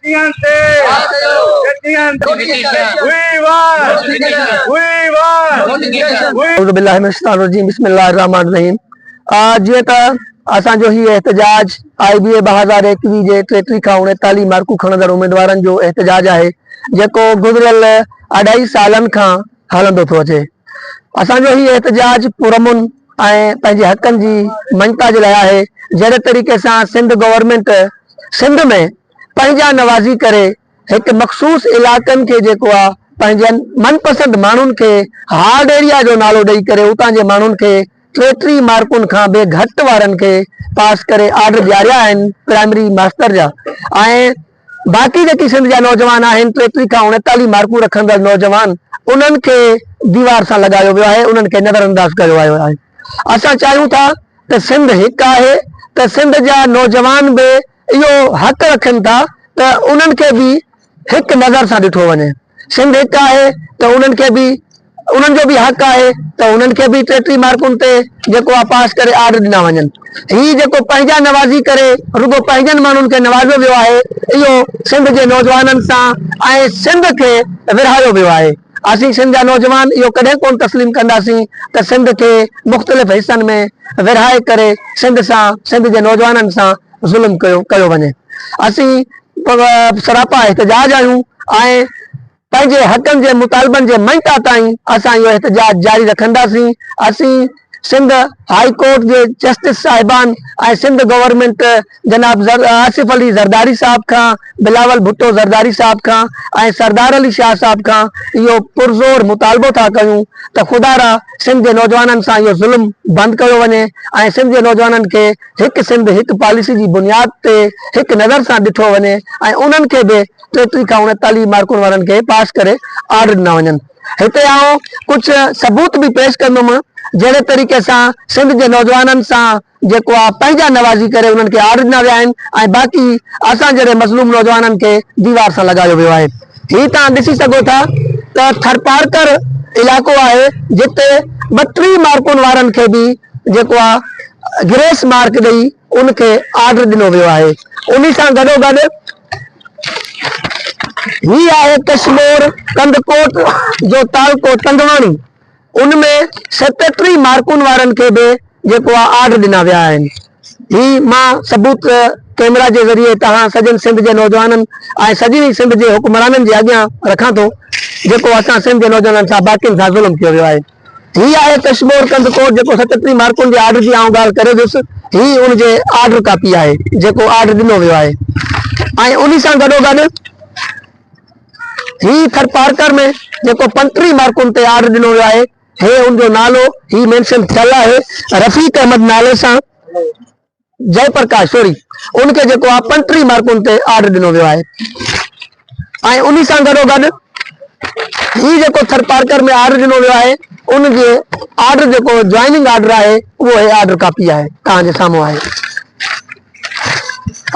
बिस्मिल्लाहिर्रहमानिर्रहीम। जी त असांजो ही एहतजाज IBA 2021 जे 33 खां 39 मार्कूं खणंदड़ उम्मीदवारनि जो एहतजाज आहे जेको गुज़िरियल 2.5 सालनि खां हलंदो थो अचे। असांजो ही एहतजाज पुरअमन ऐं पंहिंजे हक़नि जी मञता जे लाइ आहे। जहिड़े तरीक़े सां सिंध गवर्नमेंट सिंध में पंहिंजा नवाज़ी करे एक मखसूस इलाक़नि के जेको आहे पंहिंजनि मनपसंद माण्हुनि खे हार्ड एरिया जो नालो ॾेई करे उतां जे माण्हुनि खे 33 मार्कुनि खां बे घटि वारनि खे पास करे आर्डर ॾियारिया आहिनि प्राइमरी मास्टर जा। ऐं बाक़ी जेकी सिंध जा नौजवान आहिनि 33 खां 39 मार्कूं रखंदड़ नौजवान उन्हनि खे दीवार सां लॻायो वियो आहे, उन्हनि खे नज़रअंदाज कयो वियो आहे। असां चाहियूं था त सिंध हिकु आहे त सिंध जा नौजवान बि इहो हक़ रखनि था त उन्हनि खे बि हिकु नज़र सां ॾिठो वञे। सिंध हिकु आहे त उन्हनि खे बि उन्हनि जो बि हक़ आहे त उन्हनि खे बि 33 मार्कुनि ते जेको आहे पास करे आर्डर ॾिना वञनि। ही जेको पंहिंजा नवाज़ी करे रुगो पंहिंजनि माण्हुनि खे नवाज़ियो वियो आहे इहो सिंध जे नौजवाननि सां ऐं सिंध खे विरहायो वियो आहे। असीं सिंध जा नौजवान इहो कॾहिं कोन तस्लीम कंदासीं त सिंध खे मुख़्तलिफ़ हिस्सनि में विरहाए करे सिंध सां सिंध जे नौजवाननि सां ज़ुल्म कयो वञे। असीं सरापा एहतजाज आहियूं ऐं पंहिंजे हक़नि जे मुतालबनि जे मञता ताईं असां इहो एहतजाज जारी रखंदासीं। असीं सिंध हाई कोर्ट जे जस्टिस साहिबान ऐं सिंध गवर्नमेंट जनाब आसिफ अली ज़रदारी साहब खां, बिलावल भुट्टो ज़रदारी साहब खां ऐं सरदार अली शाह साहब खां इहो पुरज़ोर मुतालबो था कयूं त ख़ुदारा सिंध जे नौजवाननि सां इहो ज़ुल्म बंदि कयो वञे ऐं सिंध जे नौजवाननि खे हिकु सिंध हिकु पॉलिसी जी बुनियाद ते हिकु नज़र सां ॾिठो वञे ऐं उन्हनि खे बि 33 खां 39 मार्कुनि वारनि खे पास करे आर्डर ॾिना वञनि। हिते आउं कुझु सबूत बि पेश कंदुमि जहिड़े तरीक़े सां सिंध जे नौजवाननि सां जेको आहे पंहिंजा नवाज़ी करे उन्हनि खे आर्डर ॾिना विया आहिनि ऐं बाक़ी असां जहिड़े मज़लूम नौजवाननि खे दीवार सां लॻायो वियो आहे। ही तव्हां ॾिसी सघो था त थरपारकर इलाइक़ो आहे जिते 32 मार्कुनि वारनि खे बि जेको आहे ग्रेस मार्क ॾेई उनखे आर्डर ॾिनो वियो आहे। उन सां गॾोगॾु ही आहे कश्मीर कंदकोट जो तालको तंगवाणी, उनमें 37 मार्कुनि वारनि खे बि जेको आहे आर्डर ॾिना विया आहिनि। ही मां सबूत कैमरा जे ज़रिए तव्हां सॼनि सिंध जे नौजवाननि ऐं सॼी सिंध जे हुक्मराननि जे अॻियां रखां थो जेको असां सिंध जे नौजवाननि सां बाक़ियुनि सां ज़ुल्म कयो वियो आहे। ही आहे कश्मीर कंदकोट जेको 37 मार्कुनि जे आर्डर जी आउं ॻाल्हि करे वियुसि। ही उनजे आर्डर कापी आहे जेको आर्डर ॾिनो वियो आहे। ऐं उन सां गॾोगॾु ही थरपारकर में जेको 35 मार्कुनि ते आर्डर ॾिनो वियो आहे हे उनजो नालो ही मेंशन थियल आहे रफ़ीक अहमद नाले सां जयप्रकाश सॉरी उनखे जेको आहे 35 मार्कुनि ते आर्डर ॾिनो वियो आहे। ऐं उन सां गॾोगॾु ही जेको थरपारकर में आर्डर ॾिनो वियो आहे उनजे आर्डर जेको ज्वाइनिंग आर्डर आहे उहो हे आर्डर कापी आहे तव्हांजे साम्हूं आहे।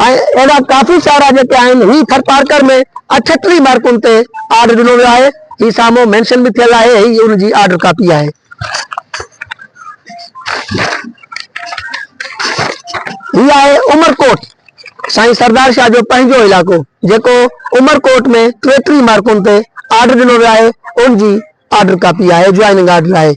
ऐं अहिड़ा काफ़ी सारा जेके आहिनि ही थरपारकर में 38 मार्कुनि ते आर्डर ॾिनो वियो आहे। ही साम्हूं मेंशन बि थियल आहे, ही उनजी आर्डर कापी आहे। ही आहे उमरकोट साईं सरदार शाह जो पंहिंजो इलाइक़ो जेको उमरकोट में 33 मार्कुनि ते आर्डर ॾिनो वियो आहे, उनजी आर्डर कापी आहे, ज्वाइनिंग आर्डर आहे।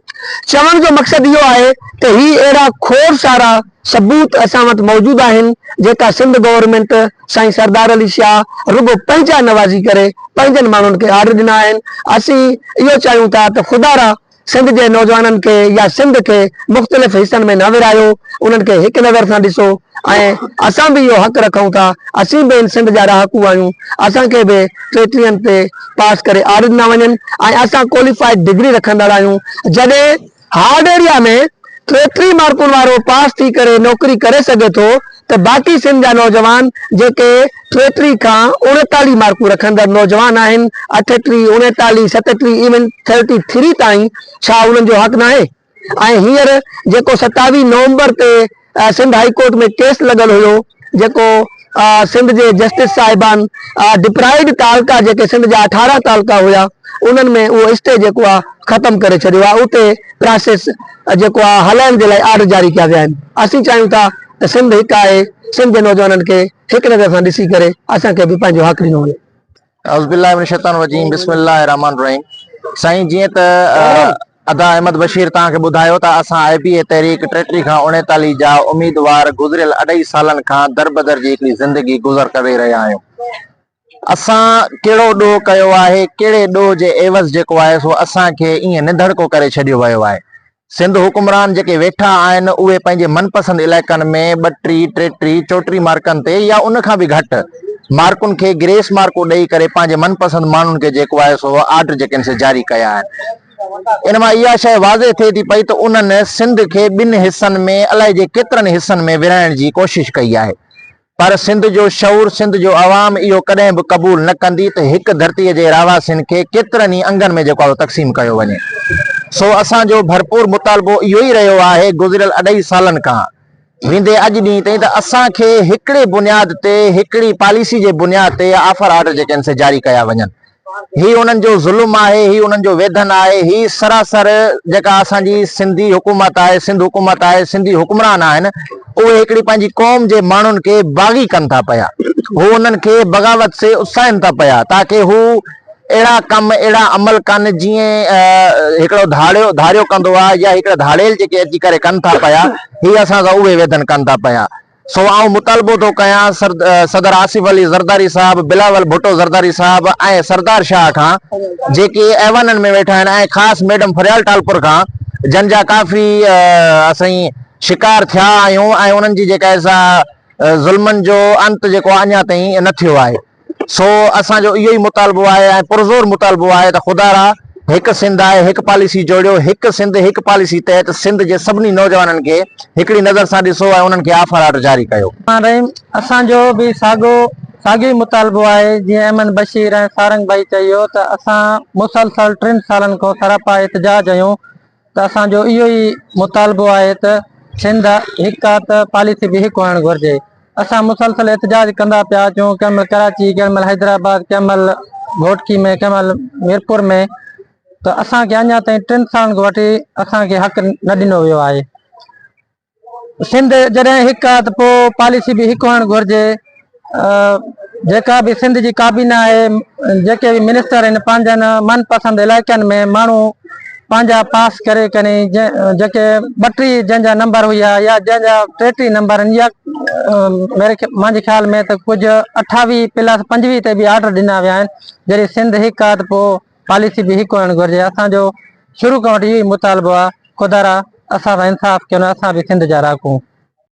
चवण जो मक़सदु इहो आहे त ही अहिड़ा खोड़ सारा सबूत असां वटि मौजूदु आहिनि जेका सिंध गवर्नमेंट साईं सरदार अली शाह रुगो पंहिंजा नवाज़ी करे पंहिंजनि माण्हुनि खे आर्डर ॾिना आहिनि। असीं इहो चाहियूं था त ख़ुदारा सिंध जे नौजवाननि खे या सिंध खे मुख़्तलिफ़ हिस्सनि में न विरायो, उन्हनि खे हिकु नज़र सां ॾिसो ऐं असां बि इहो हक़ रखूं था। असीं बि सिंध जा रहाकू आहियूं, असांखे बि 33 ते पास करे आर्डर ॾिना वञनि ऐं असां क्वालिफाइड डिग्री रखंदड़ आहियूं। जॾहिं हार्ड एरिया में 33 मार्कुनि वारो पास थी करे नौकरी करे सघे थो त बाक़ी सिंध जा नौजवान जेके 33 खां 39 मार्कूं रखंदड़ नौजवान आहिनि 38, 39, 37 इवन 33 ताईं छा उन्हनि जो हक़ न आहे? ऐं हींअर जेको 27 नवंबर ते सिंध हाई कोर्ट में केस लॻल हुयो जेको सिंध जे जस्टिस साहिबान डिप्राइड तालका जेके सिंध जा 18 तालका हुया उन्हनि में उहो स्टे जेको आहे ख़तम करे छॾियो आहे। उते प्रोसेस जेको आहे हलाइण जे लाइ आर्डर जारी कया विया आहिनि। असीं चाहियूं था त सिंध हिकु आहे। सिंध जे नौजवाननि खे हिकु नज़र सां ॾिसी करे असांखे बि पंहिंजो हक़ ॾिनो वञे। औज़ुबिल्लाहि मिनश शैतानिर रजीम, बिस्मिल्लाहिर रहमानिर रहीम। साईं, जीअं त अदा अहमद बशीर तव्हांखे ॿुधायो त असां IBA तहरीक 33 खां 39 जा उम्मीदवार गुज़िरियल 2.5 सालनि खां दरबदर जी हिकिड़ी ज़िंदगी गुज़र करे रहिया आहियूं। असां कहिड़ो ॾोह कयो आहे, कहिड़े ॾोह जे एवज़ जेको आहे सो असांखे ईअं निंधड़को करे छॾियो वियो आहे। सिंध हुकुमरान जेके वेठा आहिनि उहे पंहिंजे मनपसंद इलाइक़नि में 32, 33, 34 मार्कनि ते या उन खां बि घटि मार्कुनि खे ग्रेस मार्कूं ॾेई करे पंहिंजे मनपसंद माण्हुनि खे जेको आहे सो आर्डर जेके आहिनि से जारी कया आहिनि। इन मां इहा शइ वाज़े थिए थी पई त उन्हनि सिंध खे 2 हिसनि में अलाए जे केतिरनि हिसनि में विराइण जी कोशिश कई आहे, पर सिंध जो शऊर, सिंध जो अवाम इहो कॾहिं बि क़बूल न कंदी त हिकु धरतीअ जे रहवासियुनि खे केतिरनि ई अंगनि में जेको आहे तक़सीम कयो वञे। सो असांजो भरपूर मुतालबो इहो ई रहियो आहे गुज़िरियल 2.5 सालनि खां वेंदे अॼु ॾींहं ताईं त असांखे हिकिड़े बुनियाद ते, हिकिड़ी पॉलिसी जे बुनियाद ते ऑफर आर्डर जेके आहिनि से जारी कया वञनि। ही उन्हनि जो ज़ुल्म आहे, ही उन्हनि जो वेधन आहे, ही सरासर जेका असांजी सिंधी हुकूमत आहे, सिंध हुकूमत आहे, सिंधी हुकुमरान आहिनि, उहे हिकिड़ी पंहिंजी क़ौम जे माण्हुनि खे बाग़ी कनि था पिया। हू उन्हनि खे बग़ावत से उसाइनि था पिया ताकि हू अहिड़ा कम, अहिड़ा अमल कनि जीअं हिकिड़ो धारियो कंदो आहे या हिकिड़ा धाड़ेल जेके अची करे कनि था पिया, ही असां सां उहे वेधन कनि था पिया। सो आउं मुतालबो थो कयां सदर आसिफ अली ज़रदारी साहब, बिलावल भुट्टो ज़रदारी साहब ऐं सरदार शाह खां, जेके ऐवाननि में वेठा आहिनि, ऐं ख़ासि मैडम फरियाल टालपुर खां, जंहिंजा काफ़ी असां शिकार थिया आहियूं ऐं उन्हनि जी जेका ज़ुल्मनि जो अंत जेको अञा ताईं न थियो आहे। सो असांजो इहो ई मुतालबो आहे ऐं पुरज़ोर मुतालबो आहे त ख़ुदा हिकु सिंध आहे, हिकु पॉलिसी जोड़ियो, हिकु सिंध हिकु पॉलिसी तहत सिंध जे सभिनी नौजवाननि खे हिकिड़ी नज़र सां ॾिसो ऐं उन्हनि खे ऑफर आर्डर जारी कयो। असांजो बि साॻियो ई मुतालबो आहे जीअं अहमद बशीर ऐं सारंग भाई चयो त असां मुसलसल 3 सालनि खां सरापा एहतजाज आहियूं त असांजो इहो ई मुतालबो आहे त सिंध हिकु आहे त पॉलिसी बि हिकु हुअणु घुरिजे। असां मुसलसल एहतजाज कंदा पिया अचूं, कंहिं महिल कराची, कंहिं महिल हैदराबाद, कंहिं महिल घोटकी में, कंहिं महिल मीरपुर में, त असांखे अञा ताईं 3 सालनि खां वठी असांखे हक़ न ॾिनो वियो आहे। सिंध जॾहिं हिकु आहे त पोइ पॉलिसी बि हिकु हुअणु घुरिजे। जेका बि सिंध जी काबीना आहे, जेके बि मिनिस्टर आहिनि, पंहिंजनि मनपसंद इलाइक़नि में माण्हू पंहिंजा पास करे करे जेके 32 जंहिंजा नंबर हुआ या जंहिंजा 33 नंबर आहिनि, या मुंहिंजे ख़्याल में त कुझु 28+25 ते बि आर्डर ॾिना विया आहिनि। जॾहिं सिंध हिकु आहे त पोइ पॉलिसी बि हिकु हुअणु घुरिजे। असांजो शुरू खां वठी इहो ई मुतालबो आहे, ख़ुदा असां सां इंसाफ़ कयो, असां बि सिंध जा रहाकूं।